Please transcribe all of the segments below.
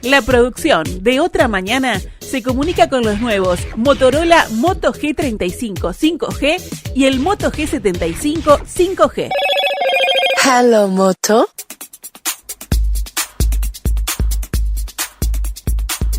La producción de Otra Mañana se comunica con los nuevos Motorola Moto G35 5G y el Moto G75 5G. Hello, Moto.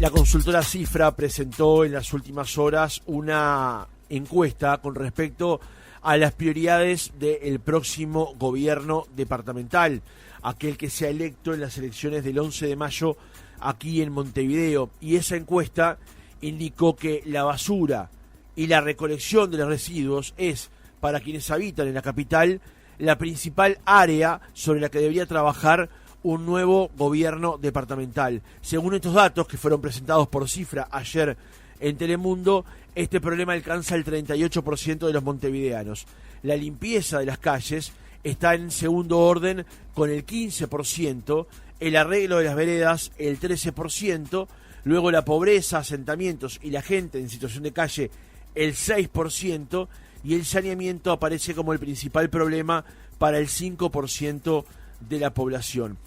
La consultora Cifra presentó en las últimas horas una encuesta con respecto a las prioridades del próximo gobierno departamental, aquel que sea electo en las elecciones del 11 de mayo aquí en Montevideo. Y esa encuesta indicó que la basura y la recolección de los residuos es, para quienes habitan en la capital, la principal área sobre la que debería trabajar un nuevo gobierno departamental. Según estos datos que fueron presentados por Cifra ayer en Telemundo, este problema alcanza el 38% de los montevideanos. La limpieza de las calles está en segundo orden con el 15%, el arreglo de las veredas el 13%, luego la pobreza, asentamientos y la gente en situación de calle el 6%, y el saneamiento aparece como el principal problema para el 5% de la población.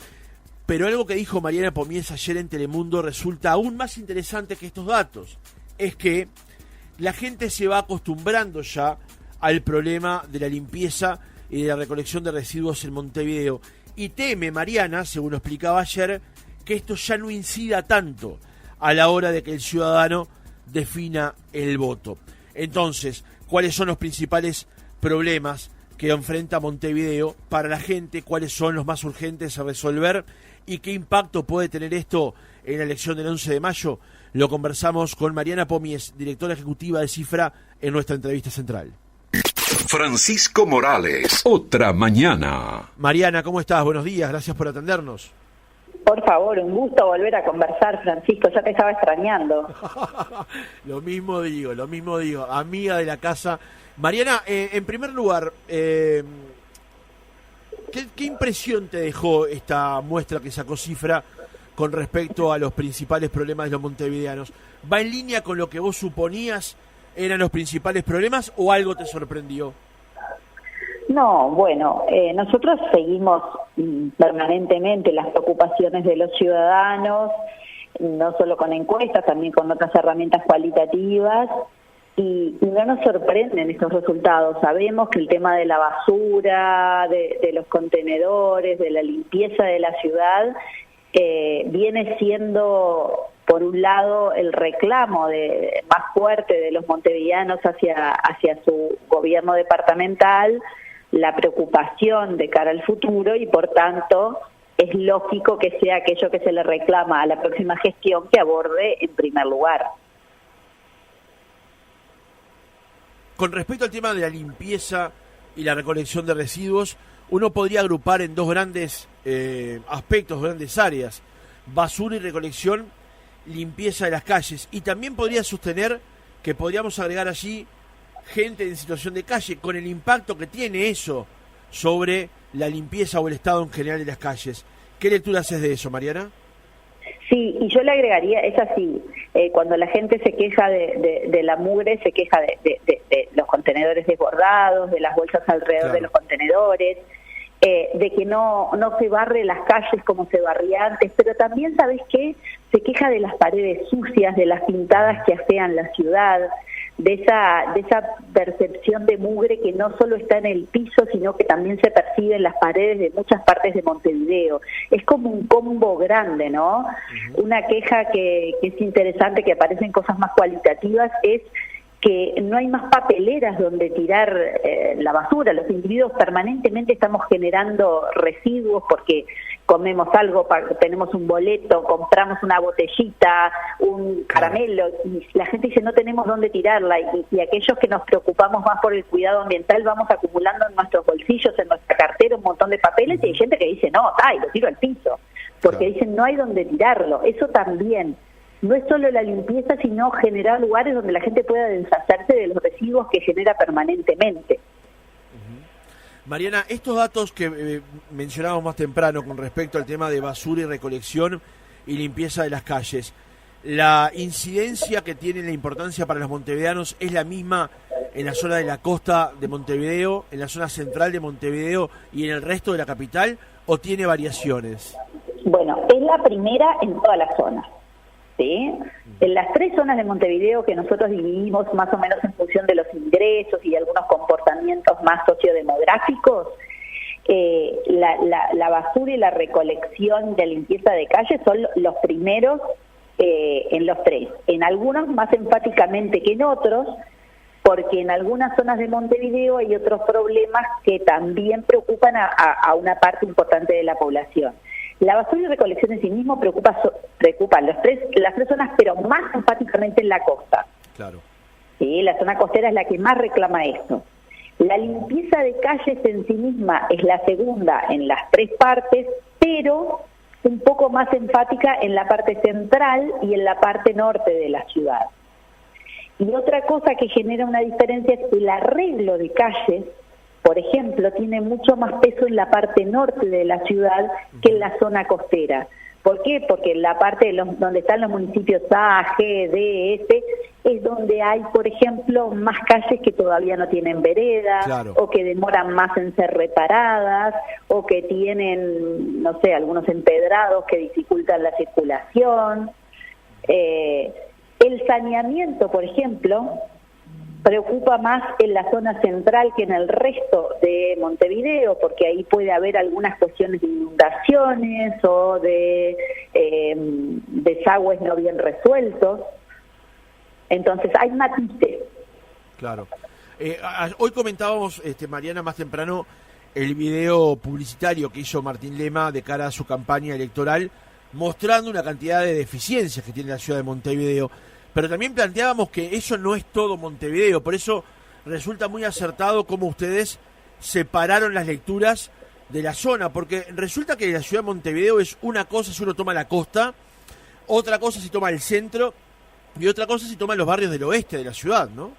Pero algo que dijo Mariana Pomies ayer en Telemundo resulta aún más interesante que estos datos. Es que la gente se va acostumbrando ya al problema de la limpieza y de la recolección de residuos en Montevideo. Y teme Mariana, según lo explicaba ayer, que esto ya no incida tanto a la hora de que el ciudadano defina el voto. Entonces, ¿cuáles son los principales problemas que enfrenta Montevideo para la gente? ¿Cuáles son los más urgentes a resolver? ¿Y qué impacto puede tener esto en la elección del 11 de mayo? Lo conversamos con Mariana Pomies, directora ejecutiva de Cifra, en nuestra entrevista central. Francisco Morales, Otra Mañana. Mariana, ¿cómo estás? Buenos días, gracias por atendernos. Por favor, un gusto volver a conversar, Francisco, ya te estaba extrañando. Lo mismo digo, amiga de la casa. Mariana, en primer lugar, ¿qué impresión te dejó esta muestra que sacó Cifra con respecto a los principales problemas de los montevideanos? ¿Va en línea con lo que vos suponías eran los principales problemas o algo te sorprendió? No, bueno, nosotros seguimos permanentemente las preocupaciones de los ciudadanos, no solo con encuestas, también con otras herramientas cualitativas, y no nos sorprenden estos resultados. Sabemos que el tema de la basura, de los contenedores, de la limpieza de la ciudad, viene siendo, por un lado, el reclamo más fuerte de los montevideanos hacia su gobierno departamental, la preocupación de cara al futuro, y por tanto es lógico que sea aquello que se le reclama a la próxima gestión que aborde en primer lugar. Con respecto al tema de la limpieza y la recolección de residuos, uno podría agrupar en dos grandes aspectos, grandes áreas: basura y recolección, limpieza de las calles. Y también podría sostener que podríamos agregar allí gente en situación de calle, con el impacto que tiene eso sobre la limpieza o el estado en general de las calles. ¿Qué lectura haces de eso, Mariana? Sí, y yo le agregaría, es así, cuando la gente se queja de la mugre, se queja de los contenedores desbordados, de las bolsas alrededor de los contenedores, de que no se barre las calles como se barría antes, pero también, ¿sabes qué? Se queja de las paredes sucias, de las pintadas que afean la ciudad, de esa percepción de mugre que no solo está en el piso, sino que también se percibe en las paredes de muchas partes de Montevideo. Es como un combo grande, ¿no? Uh-huh. Una queja que es interesante, que aparecen cosas más cualitativas, es que no hay más papeleras donde tirar la basura. Los individuos permanentemente estamos generando residuos porque comemos algo, tenemos un boleto, compramos una botellita, un caramelo, y la gente dice no tenemos dónde tirarla, y aquellos que nos preocupamos más por el cuidado ambiental vamos acumulando en nuestros bolsillos, en nuestra cartera, un montón de papeles, y hay gente que dice no, y lo tiro al piso, porque dicen no hay dónde tirarlo. Eso también no es solo la limpieza, sino generar lugares donde la gente pueda deshacerse de los residuos que genera permanentemente. Mariana, estos datos que mencionábamos más temprano con respecto al tema de basura y recolección y limpieza de las calles, ¿la incidencia que tiene, la importancia para los montevideanos es la misma en la zona de la costa de Montevideo, en la zona central de Montevideo y en el resto de la capital, o tiene variaciones? Bueno, es la primera en todas las zonas, ¿sí? En las 3 zonas de Montevideo que nosotros dividimos más o menos en función de los ingresos y algunos comportamientos más sociodemográficos, la basura y la recolección de limpieza de calle son los primeros en los 3. En algunos más enfáticamente que en otros, porque en algunas zonas de Montevideo hay otros problemas que también preocupan a una parte importante de la población. La basura y recolección en sí mismo preocupan las tres zonas, pero más enfáticamente en la costa. Claro. Sí, la zona costera es la que más reclama esto. La limpieza de calles en sí misma es la segunda en las 3 partes, pero un poco más enfática en la parte central y en la parte norte de la ciudad. Y otra cosa que genera una diferencia es el arreglo de calles, por ejemplo, tiene mucho más peso en la parte norte de la ciudad que en la zona costera. ¿Por qué? Porque en la parte donde están los municipios A, G, D, F, es donde hay, por ejemplo, más calles que todavía no tienen vereda, claro, o que demoran más en ser reparadas, o que tienen, no sé, algunos empedrados que dificultan la circulación. El saneamiento, por ejemplo, preocupa más en la zona central que en el resto de Montevideo, porque ahí puede haber algunas cuestiones de inundaciones o de desagües no bien resueltos. Entonces hay matices. Claro. Hoy comentábamos, Mariana, más temprano, el video publicitario que hizo Martín Lema de cara a su campaña electoral, mostrando una cantidad de deficiencias que tiene la ciudad de Montevideo. Pero también planteábamos que eso no es todo Montevideo, por eso resulta muy acertado cómo ustedes separaron las lecturas de la zona, porque resulta que la ciudad de Montevideo es una cosa si uno toma la costa, otra cosa si toma el centro y otra cosa si toma los barrios del oeste de la ciudad, ¿no?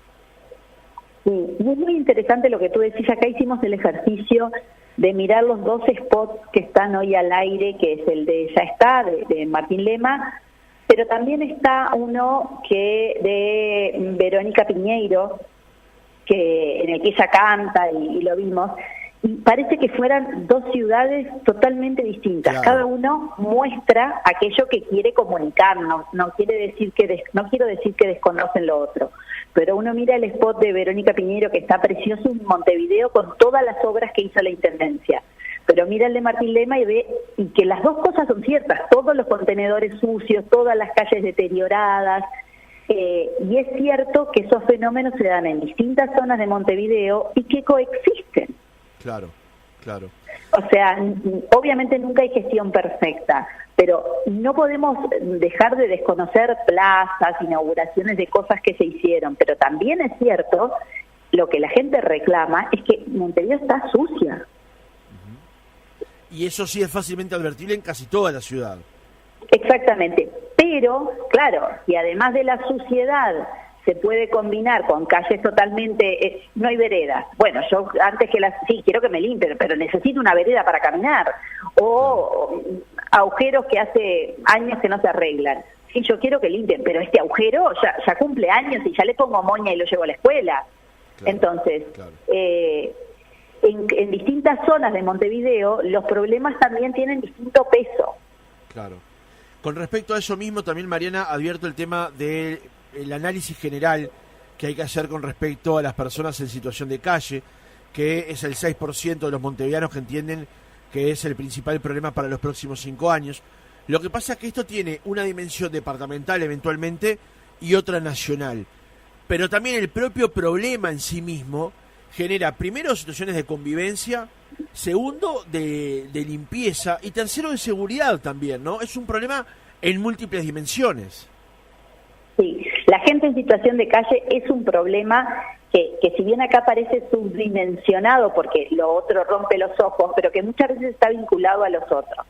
Sí, y es muy interesante lo que tú decís. Acá hicimos el ejercicio de mirar los 2 spots que están hoy al aire, que es el de Ya está, de Martín Lema, pero también está uno que de Verónica Piñeiro, en el que ella canta y lo vimos, y parece que fueran 2 ciudades totalmente distintas. Claro. Cada uno muestra aquello que quiere comunicar, no quiero decir que desconocen lo otro. Pero uno mira el spot de Verónica Piñeiro, que está precioso en Montevideo con todas las obras que hizo la Intendencia. Pero mira el de Martín Lema y ve que las 2 cosas son ciertas, todos los contenedores sucios, todas las calles deterioradas, y es cierto que esos fenómenos se dan en distintas zonas de Montevideo y que coexisten. Claro, claro. O sea, obviamente nunca hay gestión perfecta, pero no podemos dejar de desconocer plazas, inauguraciones de cosas que se hicieron, pero también es cierto, lo que la gente reclama es que Montevideo está sucia. Y eso sí es fácilmente advertible en casi toda la ciudad. Exactamente, pero claro, y además de la suciedad se puede combinar con calles totalmente, no hay veredas. Bueno, yo antes que sí, quiero que me limpien, pero necesito una vereda para caminar. O agujeros que hace años que no se arreglan. Sí, yo quiero que limpien, pero este agujero ya cumple años y ya le pongo moña y lo llevo a la escuela. Claro, entonces, claro. En distintas zonas de Montevideo los problemas también tienen distinto peso. Claro. Con respecto a eso mismo, también, Mariana, advierto el tema del análisis general que hay que hacer con respecto a las personas en situación de calle, que es el 6% de los montevideanos que entienden que es el principal problema para los próximos 5 años. Lo que pasa es que esto tiene una dimensión departamental eventualmente y otra nacional. Pero también el propio problema en sí mismo genera, primero, situaciones de convivencia, segundo, de limpieza y tercero, de seguridad también, ¿no? Es un problema en múltiples dimensiones. Sí, la gente en situación de calle es un problema que si bien acá parece subdimensionado porque lo otro rompe los ojos, pero que muchas veces está vinculado a los otros.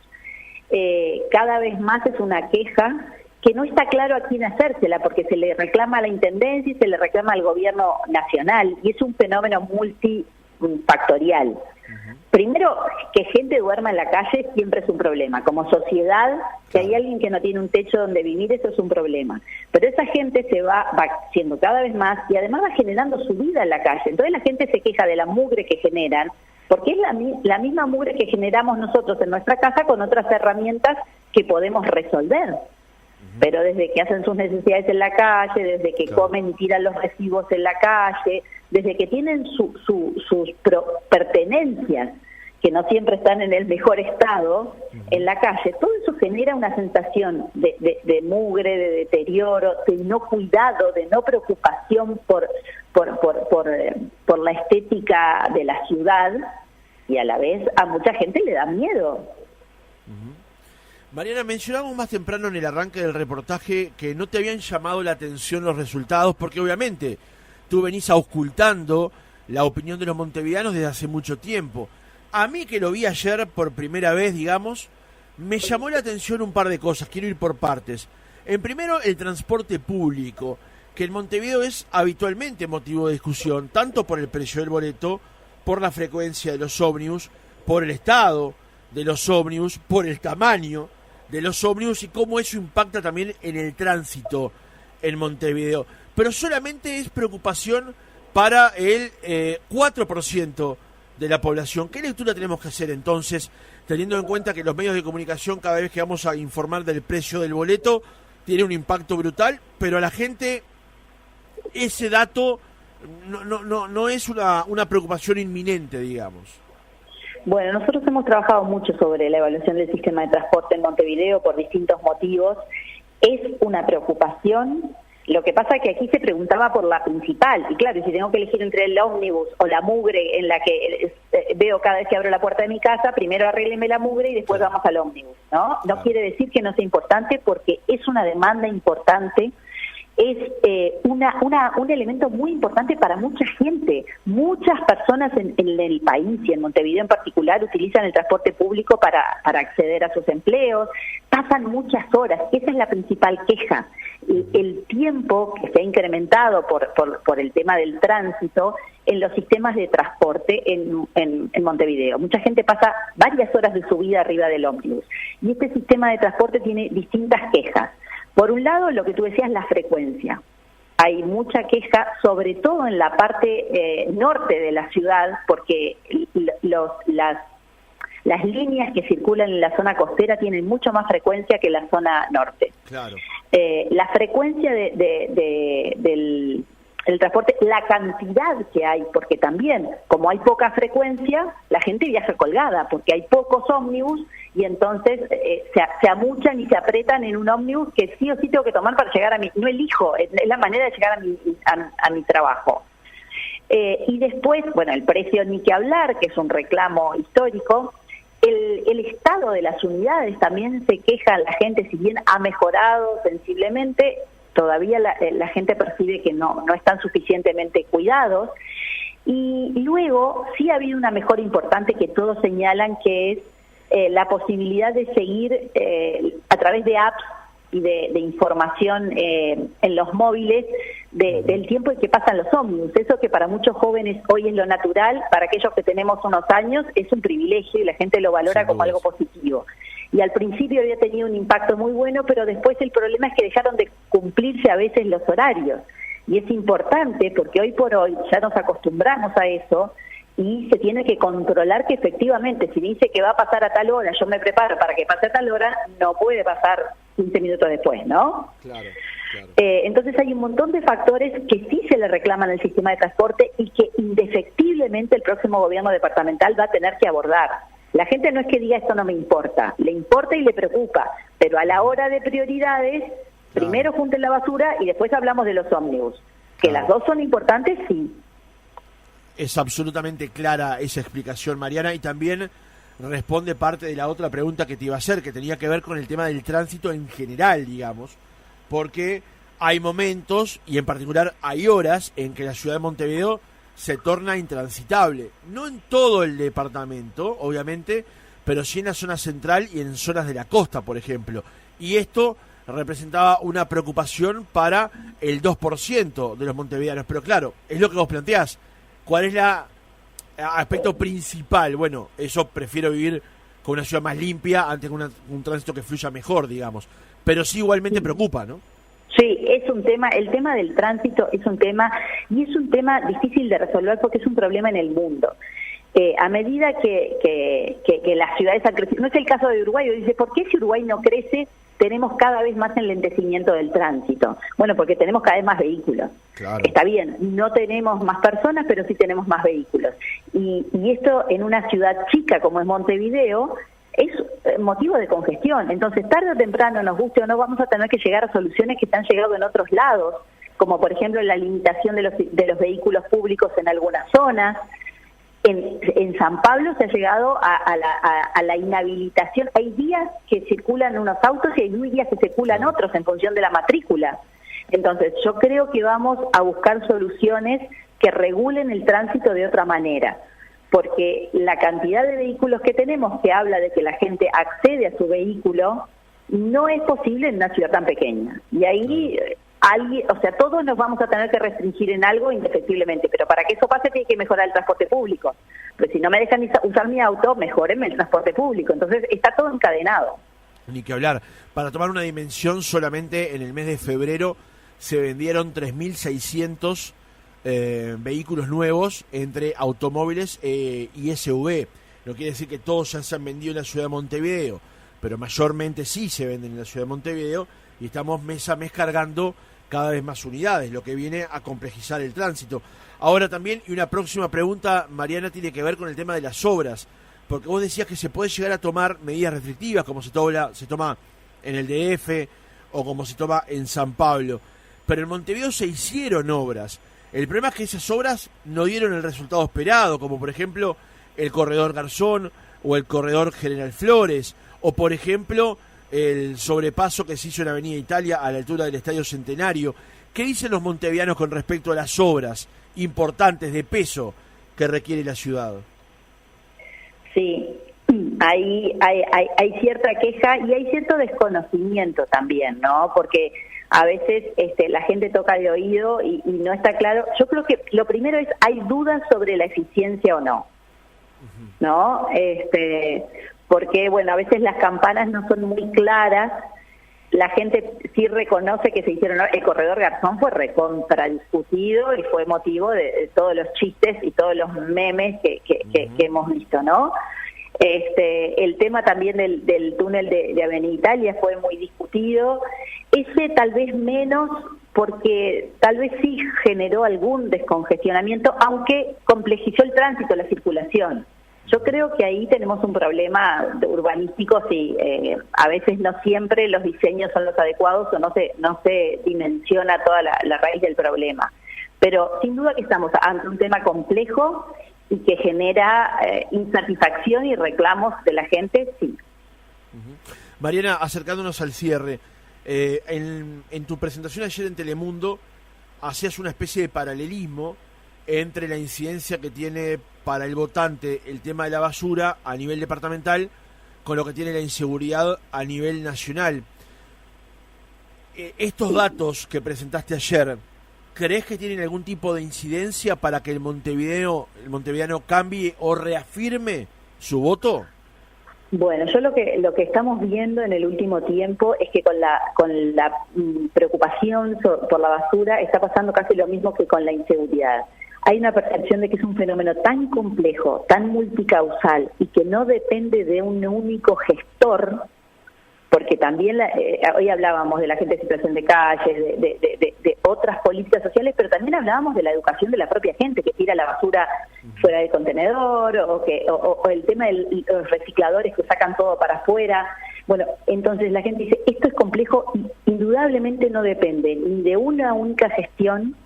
Cada vez más es una queja que no está claro a quién hacérsela, porque se le reclama a la Intendencia y se le reclama al gobierno nacional, y es un fenómeno multifactorial. Uh-huh. Primero, que gente duerma en la calle siempre es un problema. Como sociedad, si hay alguien que no tiene un techo donde vivir, eso es un problema. Pero esa gente se va siendo cada vez más y además va generando su vida en la calle. Entonces la gente se queja de la mugre que generan, porque es la misma mugre que generamos nosotros en nuestra casa con otras herramientas que podemos resolver. Pero desde que hacen sus necesidades en la calle, desde que comen y tiran los residuos en la calle, desde que tienen sus pertenencias, que no siempre están en el mejor estado, en la calle, todo eso genera una sensación de mugre, de deterioro, de no cuidado, de no preocupación por la estética de la ciudad, y a la vez a mucha gente le da miedo. Mariana, mencionamos más temprano en el arranque del reportaje que no te habían llamado la atención los resultados, porque obviamente tú venís auscultando la opinión de los montevideanos desde hace mucho tiempo. A mí, que lo vi ayer por primera vez, digamos, me llamó la atención un par de cosas. Quiero ir por partes. En primero, el transporte público, que en Montevideo es habitualmente motivo de discusión, tanto por el precio del boleto, por la frecuencia de los ómnibus, por el estado de los ómnibus, por el tamaño de los ómnibus y cómo eso impacta también en el tránsito en Montevideo. Pero solamente es preocupación para el 4% de la población. ¿Qué lectura tenemos que hacer entonces, teniendo en cuenta que los medios de comunicación, cada vez que vamos a informar del precio del boleto, tiene un impacto brutal, pero a la gente ese dato no es una preocupación inminente, digamos? Bueno, nosotros hemos trabajado mucho sobre la evaluación del sistema de transporte en Montevideo por distintos motivos. Es una preocupación. Lo que pasa es que aquí se preguntaba por la principal, y claro, si tengo que elegir entre el ómnibus o la mugre en la que veo cada vez que abro la puerta de mi casa, primero arrégleme la mugre y después vamos al ómnibus, ¿no? No quiere decir que no sea importante, porque es una demanda importante, es un elemento muy importante para mucha gente. Muchas personas en el país y en Montevideo en particular utilizan el transporte público para acceder a sus empleos, pasan muchas horas, esa es la principal queja. El tiempo que se ha incrementado por el tema del tránsito en los sistemas de transporte en Montevideo. Mucha gente pasa varias horas de su vida arriba del ómnibus. Y este sistema de transporte tiene distintas quejas. Por un lado, lo que tú decías, la frecuencia. Hay mucha queja, sobre todo en la parte norte de la ciudad, porque las líneas que circulan en la zona costera tienen mucho más frecuencia que la zona norte. Claro. La frecuencia del transporte, la cantidad que hay, porque también, como hay poca frecuencia, la gente viaja colgada, porque hay pocos ómnibus, y entonces se amuchan y se apretan en un ómnibus que sí o sí tengo que tomar para llegar a no elijo, es la manera de llegar a mi trabajo. Y después, bueno, el precio ni que hablar, que es un reclamo histórico. El estado de las unidades también se queja la gente, si bien ha mejorado sensiblemente, todavía la gente percibe que no están suficientemente cuidados. Y luego sí ha habido una mejora importante que todos señalan, que es la posibilidad de seguir a través de apps y de información en los móviles del tiempo en que pasan los ómnibus. Eso que para muchos jóvenes hoy es lo natural, para aquellos que tenemos unos años es un privilegio y la gente lo valora como algo positivo. Y al principio había tenido un impacto muy bueno, pero después el problema es que dejaron de cumplirse a veces los horarios. Y es importante porque hoy por hoy ya nos acostumbramos a eso, y se tiene que controlar que efectivamente, si dice que va a pasar a tal hora, yo me preparo para que pase a tal hora, no puede pasar 15 minutos después, ¿no? Claro. Entonces hay un montón de factores que sí se le reclaman al sistema de transporte y que indefectiblemente el próximo gobierno departamental va a tener que abordar. La gente no es que diga esto no me importa, le importa y le preocupa, pero a la hora de prioridades, primero junten la basura y después hablamos de los ómnibus. Que las dos son importantes, sí. Es absolutamente clara esa explicación, Mariana, y también responde parte de la otra pregunta que te iba a hacer, que tenía que ver con el tema del tránsito en general, digamos, porque hay momentos, y en particular hay horas, en que la ciudad de Montevideo se torna intransitable. No en todo el departamento, obviamente, pero sí en la zona central y en zonas de la costa, por ejemplo. Y esto representaba una preocupación para el 2% de los montevideanos. Pero claro, es lo que vos planteás. ¿Cuál es el aspecto principal? Bueno, eso prefiero vivir con una ciudad más limpia antes con un tránsito que fluya mejor, digamos. Pero sí igualmente preocupa, ¿no? Sí, es un tema, el tema del tránsito es un tema, y es un tema difícil de resolver porque es un problema en el mundo. a medida que las ciudades han crecido, no es el caso de Uruguay, dice, ¿por qué si Uruguay no crece tenemos cada vez más enlentecimiento del tránsito? Bueno, porque tenemos cada vez más vehículos. Claro. Está bien, no tenemos más personas, pero sí tenemos más vehículos. Y esto en una ciudad chica como es Montevideo es motivo de congestión. Entonces, tarde o temprano, nos guste o no, vamos a tener que llegar a soluciones que están llegando en otros lados, como por ejemplo la limitación de los vehículos públicos en algunas zonas. En San Pablo se ha llegado a la inhabilitación. Hay días que circulan unos autos y hay días que circulan otros en función de la matrícula. Entonces, yo creo que vamos a buscar soluciones que regulen el tránsito de otra manera, porque la cantidad de vehículos que tenemos, que habla de que la gente accede a su vehículo, no es posible en una ciudad tan pequeña. Y ahí todos nos vamos a tener que restringir en algo indefectiblemente, pero para que eso pase tiene que mejorar el transporte público. Pues si no me dejan usar mi auto, mejórenme el transporte público. Entonces está todo encadenado. Ni que hablar. Para tomar una dimensión, solamente en el mes de febrero se vendieron 3.600 vehículos nuevos entre automóviles y SUV. No quiere decir que todos ya se han vendido en la ciudad de Montevideo, pero mayormente sí se venden en la ciudad de Montevideo y estamos mes a mes cargando cada vez más unidades, lo que viene a complejizar el tránsito. Ahora también, y una próxima pregunta, Mariana, tiene que ver con el tema de las obras, porque vos decías que se puede llegar a tomar medidas restrictivas, como se toma en el DF o como se toma en San Pablo, pero en Montevideo se hicieron obras. El problema es que esas obras no dieron el resultado esperado, como por ejemplo el corredor Garzón o el corredor General Flores, o por ejemplo el sobrepaso que se hizo en Avenida Italia a la altura del Estadio Centenario. ¿Qué dicen los montevideanos con respecto a las obras importantes de peso que requiere la ciudad? Sí, hay cierta queja y hay cierto desconocimiento también, ¿no? Porque a veces la gente toca de oído y no está claro. Yo creo que lo primero es, hay dudas sobre la eficiencia o no, ¿no? Porque, bueno, a veces las campanas no son muy claras. La gente sí reconoce que se hicieron. El corredor Garzón fue recontradiscutido y fue motivo de todos los chistes y todos los memes que hemos visto, ¿no? El tema también del túnel de Avenida Italia fue muy discutido. Ese tal vez menos, porque tal vez sí generó algún descongestionamiento, aunque complejizó el tránsito, la circulación. Yo creo que ahí tenemos un problema urbanístico, sí, a veces no siempre los diseños son los adecuados o no se dimensiona toda la raíz del problema. Pero sin duda que estamos ante un tema complejo y que genera insatisfacción y reclamos de la gente, sí. Mariana, acercándonos al cierre, en tu presentación ayer en Telemundo hacías una especie de paralelismo entre la incidencia que tiene para el votante el tema de la basura a nivel departamental con lo que tiene la inseguridad a nivel nacional. Estos datos que presentaste ayer, ¿crees que tienen algún tipo de incidencia para que el montevideano cambie o reafirme su voto? Bueno, yo lo que estamos viendo en el último tiempo es que con la preocupación por la basura está pasando casi lo mismo que con la inseguridad. Hay una percepción de que es un fenómeno tan complejo, tan multicausal y que no depende de un único gestor, porque también hoy hablábamos de la gente en situación de calle, de otras políticas sociales, pero también hablábamos de la educación de la propia gente que tira la basura fuera del contenedor o el tema de los recicladores que sacan todo para afuera. Bueno, entonces la gente dice, esto es complejo y indudablemente no depende ni de una única gestión,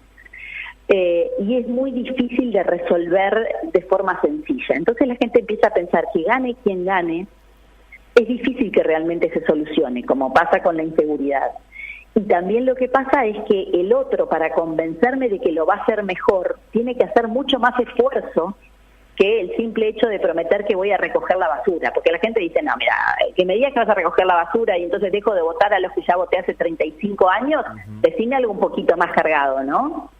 y es muy difícil de resolver de forma sencilla. Entonces la gente empieza a pensar que gane quien gane, es difícil que realmente se solucione, como pasa con la inseguridad. Y también lo que pasa es que el otro, para convencerme de que lo va a hacer mejor, tiene que hacer mucho más esfuerzo que el simple hecho de prometer que voy a recoger la basura. Porque la gente dice, no, mira, que me digas que vas a recoger la basura y entonces dejo de votar a los que ya voté hace 35 años, decime algo un poquito más cargado, ¿no?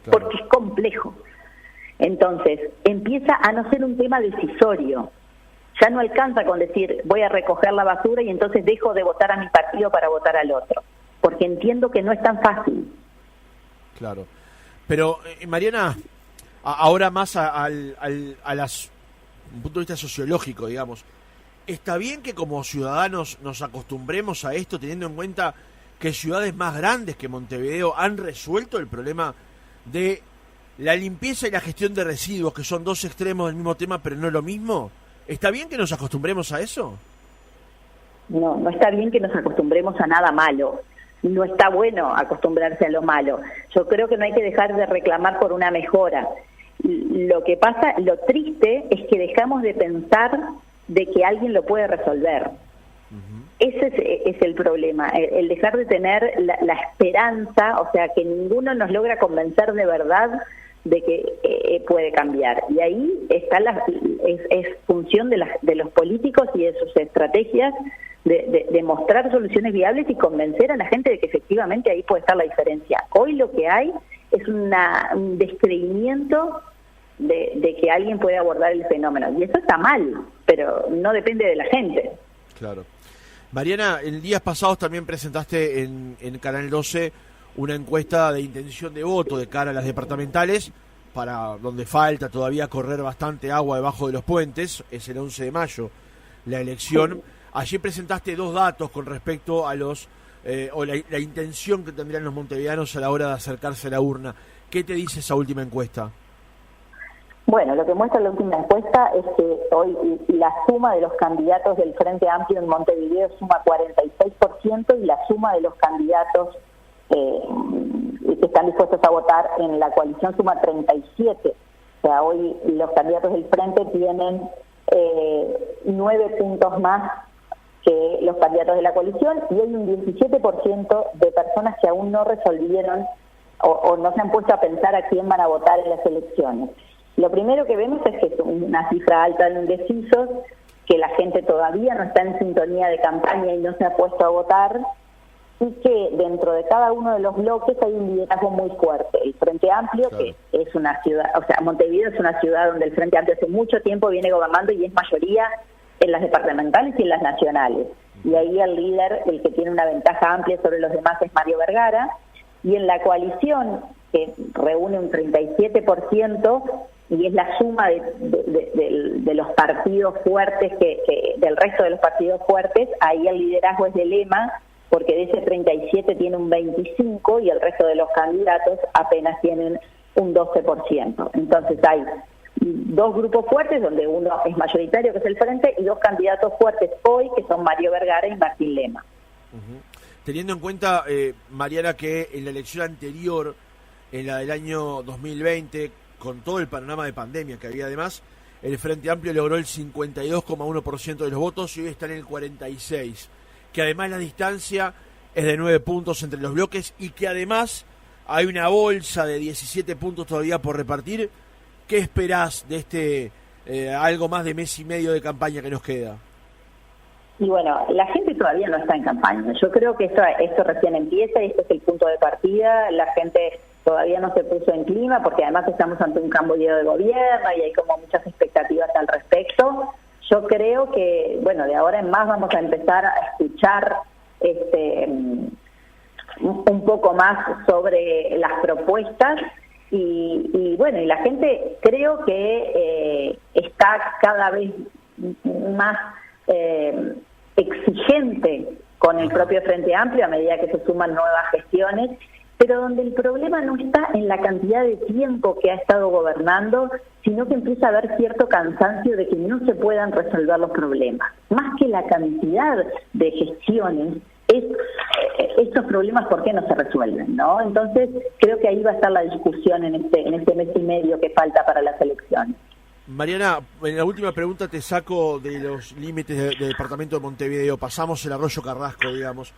Claro. Porque es complejo. Entonces, empieza a no ser un tema decisorio. Ya no alcanza con decir, voy a recoger la basura y entonces dejo de votar a mi partido para votar al otro. Porque entiendo que no es tan fácil. Claro. Pero, Mariana, ahora más a las un punto de vista sociológico, digamos, ¿está bien que como ciudadanos nos acostumbremos a esto, teniendo en cuenta que ciudades más grandes que Montevideo han resuelto el problema de la limpieza y la gestión de residuos, que son dos extremos del mismo tema, pero no lo mismo? ¿Está bien que nos acostumbremos a eso? No, no está bien que nos acostumbremos a nada malo. No está bueno acostumbrarse a lo malo. Yo creo que no hay que dejar de reclamar por una mejora. Lo que pasa, lo triste es que dejamos de pensar de que alguien lo puede resolver. Ese es el problema, el dejar de tener la esperanza, o sea, que ninguno nos logra convencer de verdad de que puede cambiar. Y ahí está es función de los políticos y de sus estrategias de mostrar soluciones viables y convencer a la gente de que efectivamente ahí puede estar la diferencia. Hoy lo que hay es un descreimiento de que alguien puede abordar el fenómeno. Y eso está mal, pero no depende de la gente. Claro. Mariana, en días pasados también presentaste en Canal 12 una encuesta de intención de voto de cara a las departamentales, para donde falta todavía correr bastante agua debajo de los puentes. Es el 11 de mayo la elección. Allí presentaste dos datos con respecto a la intención que tendrían los montevideanos a la hora de acercarse a la urna. ¿Qué te dice esa última encuesta? Bueno, lo que muestra la última encuesta es que hoy la suma de los candidatos del Frente Amplio en Montevideo suma 46% y la suma de los candidatos que están dispuestos a votar en la coalición suma 37%. O sea, hoy los candidatos del Frente tienen 9 puntos más que los candidatos de la coalición, y hay un 17% de personas que aún no resolvieron o no se han puesto a pensar a quién van a votar en las elecciones. Lo primero que vemos es que es una cifra alta de indecisos, que la gente todavía no está en sintonía de campaña y no se ha puesto a votar, y que dentro de cada uno de los bloques hay un liderazgo muy fuerte. El Frente Amplio, claro, que es una ciudad, o sea, Montevideo es una ciudad donde el Frente Amplio hace mucho tiempo viene gobernando y es mayoría en las departamentales y en las nacionales. Y ahí el líder, el que tiene una ventaja amplia sobre los demás, es Mario Vergara. Y en la coalición, que reúne un 37%, y es la suma de los partidos fuertes, del resto de los partidos fuertes, ahí el liderazgo es de Lema, porque de ese 37 tiene un 25% y el resto de los candidatos apenas tienen un 12%. Entonces hay dos grupos fuertes, donde uno es mayoritario, que es el Frente, y dos candidatos fuertes hoy, que son Mario Vergara y Martín Lema. Teniendo en cuenta, Mariana, que en la elección anterior, en la del año 2020, con todo el panorama de pandemia que había además, el Frente Amplio logró el 52,1% de los votos y hoy está en el 46%, que además la distancia es de 9 puntos entre los bloques y que además hay una bolsa de 17 puntos todavía por repartir. ¿Qué esperás de este algo más de mes y medio de campaña que nos queda? Y bueno, la gente todavía no está en campaña. Yo creo que esto recién empieza y este es el punto de partida. La gente todavía no se puso en clima porque además estamos ante un cambio de gobierno y hay como muchas expectativas al respecto. Yo creo que, bueno, de ahora en más vamos a empezar a escuchar un poco más sobre las propuestas y bueno, y la gente creo que está cada vez más exigente con el propio Frente Amplio a medida que se suman nuevas gestiones, pero donde el problema no está en la cantidad de tiempo que ha estado gobernando, sino que empieza a haber cierto cansancio de que no se puedan resolver los problemas. Más que la cantidad de gestiones, es estos problemas por qué no se resuelven, ¿no? Entonces creo que ahí va a estar la discusión en este mes y medio que falta para las elecciones. Mariana, en la última pregunta te saco de los límites del departamento de Montevideo, pasamos el Arroyo Carrasco, digamos.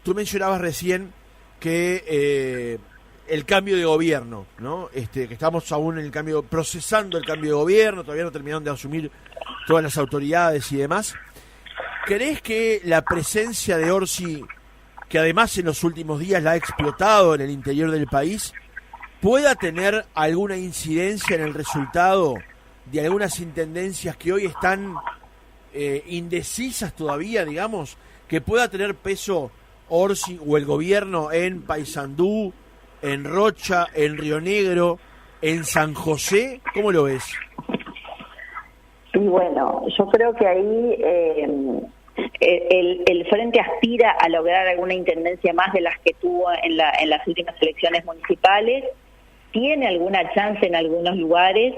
Tú mencionabas recién que el cambio de gobierno, ¿no? Que estamos aún en el cambio, procesando el cambio de gobierno, todavía no terminaron de asumir todas las autoridades y demás. ¿Crees que la presencia de Orsi, que además en los últimos días la ha explotado en el interior del país, pueda tener alguna incidencia en el resultado de algunas intendencias que hoy están indecisas todavía, digamos, que pueda tener peso Orsi o el gobierno en Paysandú, en Rocha, en Río Negro, en San José? ¿Cómo lo ves? Y bueno, yo creo que ahí el Frente aspira a lograr alguna intendencia más de las que tuvo en las últimas elecciones municipales, tiene alguna chance en algunos lugares,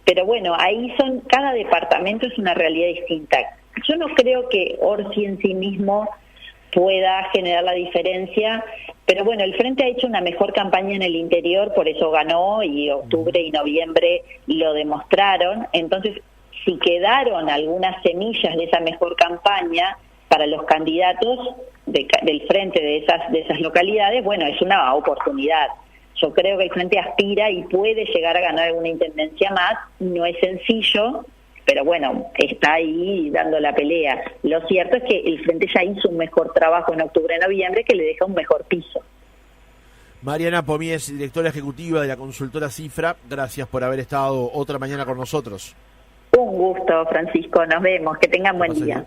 pero bueno, ahí cada departamento es una realidad distinta. Yo no creo que Orsi en sí mismo pueda generar la diferencia, pero bueno, el Frente ha hecho una mejor campaña en el interior, por eso ganó, y octubre y noviembre lo demostraron. Entonces, si quedaron algunas semillas de esa mejor campaña para los candidatos del Frente de esas localidades, bueno, es una oportunidad. Yo creo que el Frente aspira y puede llegar a ganar alguna intendencia más. No es sencillo, pero bueno, está ahí dando la pelea. Lo cierto es que el Frente ya hizo un mejor trabajo en octubre-noviembre que le deja un mejor piso. Mariana Pomies, directora ejecutiva de la consultora Cifra, gracias por haber estado otra mañana con nosotros. Un gusto, Francisco. Nos vemos. Que tengan buen día.